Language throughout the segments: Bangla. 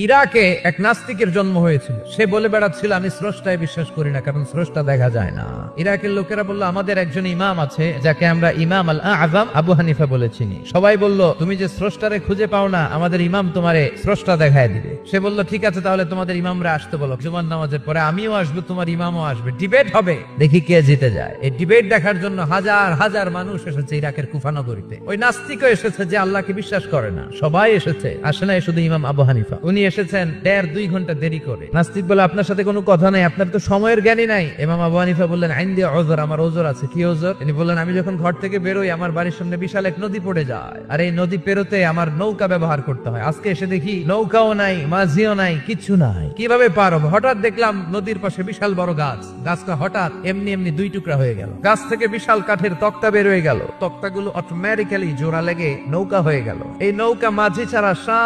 ইরাকে এক নাস্তিকের জন্ম হয়েছিল। সে বলে বেড়াচ্ছিল আমি স্রষ্টায় বিশ্বাস করি না, কারণ স্রষ্টা দেখা যায় না। ইরাকের লোকেরা বলল আমাদের একজন ইমাম আছে যাকে আমরা ইমাম আল আযম আবু হানিফা বলে চিনি। সবাই বলল তুমি যে স্রষ্টারে খুঁজে পাও না, আমাদের ইমাম তোমারে স্রষ্টা দেখায় দিবে। সে বলল ঠিক আছে, তাহলে তোমাদের ইমামরা আসতে বলো, জুমার নামাজের পরে আমিও আসবো, তোমার ইমামও আসবে, ডিবেট হবে, দেখি কে জিতে যায়। এই ডিবেট দেখার জন্য হাজার হাজার মানুষ এসেছে ইরাকের কুফা নগরীতে। ওই নাস্তিকও এসেছে যে আল্লাহকে বিশ্বাস করে না, সবাই এসেছে, আসে না শুধু ইমাম আবু হানিফা। উনি এসেছেন 1.5-2 ঘন্টা দেরি করে। নাস্তিক বলে আপনার সাথে কোনো কথা নাই, আপনার তো সময়ের জ্ঞানই নাই। ইমাম আবু হানিফা বললেন আইন দিয়ে ওজর, আমার ওজর আছে। কি ওজর? তিনি বললেন আমি যখন ঘর থেকে বেরোই আমার বাড়ির সামনে বিশাল এক নদী পড়ে যায়, আর এই নদী পেরোতে আমার নৌকা ব্যবহার করতে হয়। আজকে এসে দেখি নৌকাও নাই, মাঝিও নাই, কিছু নাই, কিভাবে পার হবো? হঠাৎ দেখলাম নদীর পাশে বিশাল বড় গাছ, গাছটা হঠাৎ এমনি এমনি 2 টুকরা হয়ে গেল। গাছ থেকে বিশাল কাঠের তক্তা বের হয়ে গেল, তক্তাগুলো অটোমেটিক্যালি জোড়া লেগে নৌকা হয়ে গেল। এই নৌকা মাঝি ছাড়া সা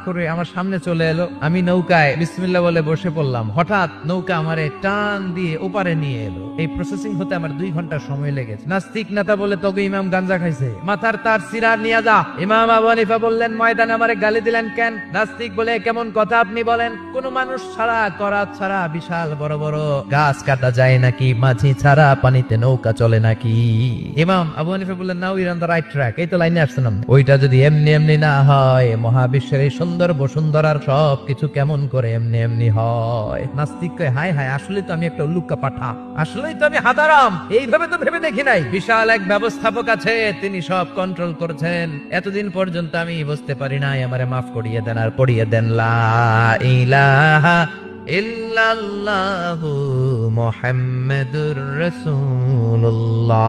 করে আমার সামনে চলে এলো। আমি নৌকায় বিসমিল্লাহ বলে বসে পড়লাম। হঠাৎ নৌকা আমারে টান দিয়ে ওপারে নিয়ে এলো। এই প্রসেসিং হতে আমার 2 ঘন্টা সময় লেগেছে। নাস্তিক নেতা বলে তোকে ইমাম গাঞ্জা খাইছে, মাথার তার সিরা নিয়ে যা। ইমাম আবু হানিফা বললেন ময়দানে আমারে গালি দিলেন কেন? নাস্তিক বলে কেমন কথা আপনি বলেন? কোন মানুষ ছাড়া, করাত ছাড়া বিশাল বড় বড় গাছ কাটা যায় নাকি? মাঝি ছাড়া পানিতে নৌকা চলে নাকি? ইমাম আবু হানিফা বললেন now you on the right track, এই তো লাইনে আসছিলাম। ওইটা যদি এমনি এমনি না হয়, মহাবিশ্বের এই সুন্দর বসুন্ধরার সব কিছু কেমন করে এমনি এমনি হয়? নাস্তিক কয় হায় হায়, আসলে তো আমি একটা উল্লুকা পাঠা, আসলেই তো আমি হাদারাম, এইভাবে তো ভেবে দেখি নাই। বিশাল এক ব্যবস্থাপক আছে, তিনি সব কন্ট্রোল করছেন। এতদিন পর্যন্ত আমি বুঝতে পারি নাই, আমারে মাফ করিয়ে দেন আর পড়িয়ে দেন লা ইলাহা ইল্লাল্লাহু মুহাম্মাদুর রাসূলুল্লাহ।